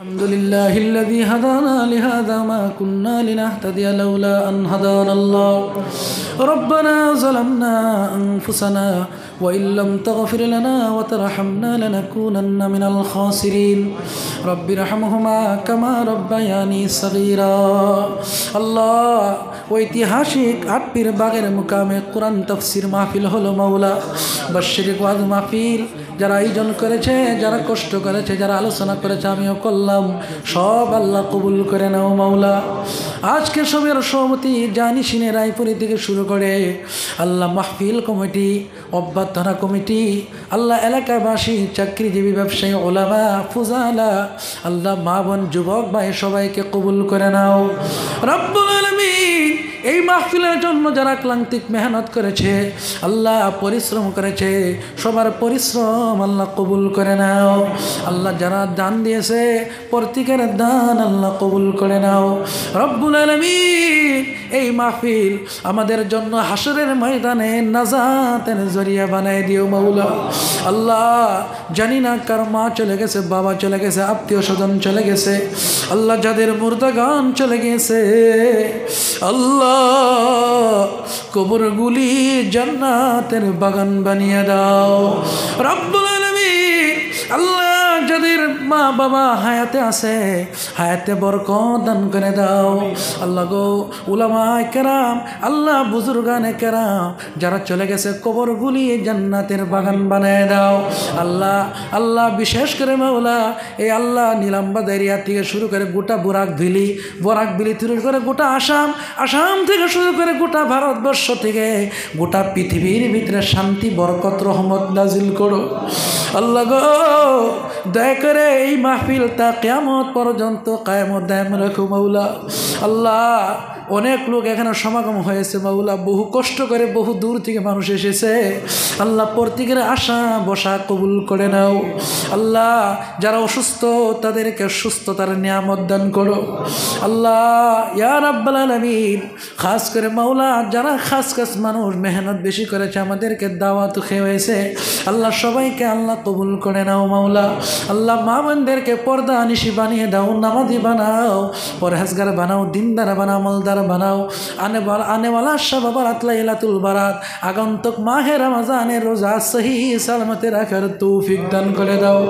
الحمد لله الذي هدانا لهذا ما كنا لنهتدي لولا أن هدانا الله ربنا ظلمنا أنفسنا وإن لم تغفر لنا وترحمنا لنكونن من الخاسرين رب ارحمهما كما ربياني صغيرا الله ঐতিহাসিক আটপীর বাগের মুকামে কোরআন তাফসীর মাহফিল হলো মাওলা বার্ষিক ওয়াজ মাহফিল যারা আয়োজন করেছে যারা কষ্ট করেছে যারা আলোচনা করেছে আমিও করলাম সব আল্লাহ কবুল করে নাও মাওলা আজকে সবের সভাপতি জানিসিনে রায়পুরি থেকে শুরু করে আল্লাহ মাহফিল কমিটি অভ্যর্থনা কমিটি আল্লাহ এলাকাবাসী চাকরিজীবী ব্যবসায়ী ওলামা ফুজালা আল্লাহ মা বোন যুবক ভাই সবাইকে কবুল করে নাও রব্বুল আলামিন এই মাহফিলের জন্য যারা ক্লান্তিক মেহনত করেছে আল্লাহ পরিশ্রম করেছে সবার পরিশ্রম আল্লাহ কবুল করে নাও আল্লাহ যারা দান দিয়েছে প্রত্যেকের দান আল্লাহ কবুল করে নাও রব্বুল আলামিন এই মাহফিল আমাদের জন্য হাসরের ময়দানে নাজাতের জরিয়া বানায় দিও মাওলা আল্লাহ জানি না কার মা চলে গেছে বাবা চলে গেছে আত্মীয় স্বজন চলে গেছে আল্লাহ যাদের মুর্দাগান চলে গেছে আল্লাহ কবরগুলি জান্নাতের বাগান বানিয়ে দাও রব্বুল আলামিন আল্লাহ যাদের মা বাবা হায়াতে আছে হায়াতে বরকত দান করে দাও আল্লাহ গো উলামায়ে কেরাম আল্লাহ বুজুর্গানে কেরাম যারা চলে গেছে কবরগুলি জান্নাতের বাগান বানিয়ে দাও আল্লাহ আল্লাহ বিশেষ করে মাওলা এই আল্লাহ নীলাম্বাদ এরিয়া থেকে শুরু করে গোটা বরাক বিলি থেকে করে গোটা আসাম থেকে শুরু করে গোটা ভারতবর্ষ থেকে গোটা পৃথিবীর ভিতরে শান্তি বরকত রহমত নাজিল করো আল্লাহ গো দয়া করে এই মাহফিলটা কিয়ামত পর্যন্ত কায়েম দায়েম রাখো মাওলা আল্লাহ অনেক লোক এখানে সমাগম হয়েছে মাওলা বহু কষ্ট করে বহু দূর থেকে মানুষ এসেছে আল্লাহ প্রত্যেকের আশা বসা কবুল করে নাও আল্লাহ যারা অসুস্থ তাদেরকে সুস্থতার নিয়ামত দান করো আল্লাহ ইয়া রাব্বাল আলামিন খাস করে মাওলা যারা খাস মানুষ মেহনত বেশি করেছে আমাদেরকে দাওয়াত খেয়েছে আল্লাহ সবাইকে আল্লাহ কবুল করে নাও মাওলা আল্লাহ মা বোনদেরকে পর্দা নিশি বানিয়ে দাও নামাজি বানাও পরহেজগার বানাও দিনদার বানাও আমলদার বানাও আনেওয়ালা শাব বারাত লাইলাতুল বারাত আগন্তুক মাহে রমজানের রোজা সহি সালামতে রাখার তৌফিক দান করে দাও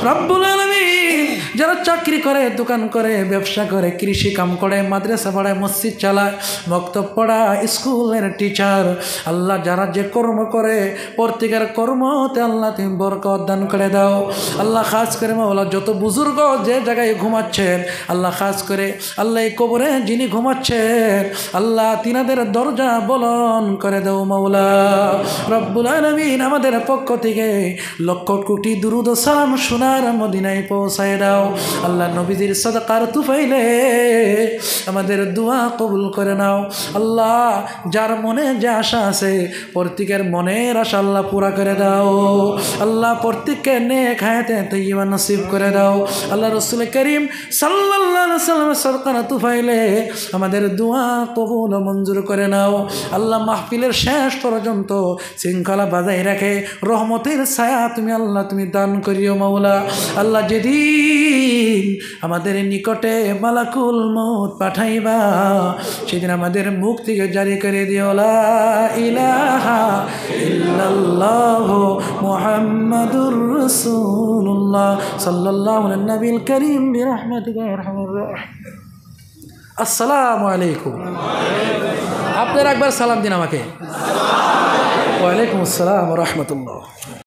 রব্বুল আলামিন যারা চাকরি করে দোকান করে ব্যবসা করে কৃষি কাম করে মাদ্রাসা পড়ায় মসজিদ চালায় মক্তব পড়ায় স্কুলের টিচার আল্লাহ যারা যে কর্ম করে প্রত্যেকের কর্মতে আল্লাহ তুমি বরকত দান করে দাও আল্লাহ খাস করে মাওলা যত বুজুর্গ যে জায়গায় ঘুমাচ্ছেন আল্লাহ খাস করে আল্লাহ এই কবরে যিনি ঘুমাচ্ছেন আল্লাহ তিনাদের দরজা বলন করে দাও মাওলা রব্বুল আলামিন আমাদের পক্ষ থেকে লক্ষ কোটি দুরুদ ও সালাম সোনার মদিনায় পৌঁছায় দাও আল্লাহ নবীজির সাদাকার তুফাইলে আমাদের দোয়া কবুল করে নাও আল্লাহ যার মনে যে আশা আছে প্রত্যেকের মনের আশা আল্লাহ পুরা করে দাও আল্লাহ প্রত্যেককে নেক হায়াতে তাইয়্যিবা নসিব করে দাও আল্লাহ রাসূল করিম সাল্লাল্লাহু আলাইহি ওয়াসাল্লামের সাদাকার তুফাইলে আমাদের দোয়া কবুল ও মঞ্জুর করে নাও আল্লাহ মাহফিলের শেষ পর্যন্ত শৃঙ্খলা বাজায় রাখে রহমতের ছায়া তুমি আল্লাহ তুমি দান করিও মাওলা আল্লাহ যেদিন আমাদের নিকটে মালাকুল মউত পাঠাইবা সেদিন আমাদের মুখ থেকে জারি করে দিও লা ইলাহা ইল্লাল্লাহু মুহাম্মাদুর রাসূলুল্লাহ সাল্লাল্লাহু আলাইহি নবিল করিম বিরহমাতিকা ইয়া আরহামার রাহিম আসসালামু আলাইকুম আপনারা একবার সালাম দিন আমাকে ওয়া আলাইকুম আসসালাম ওয়া রাহমাতুল্লাহ।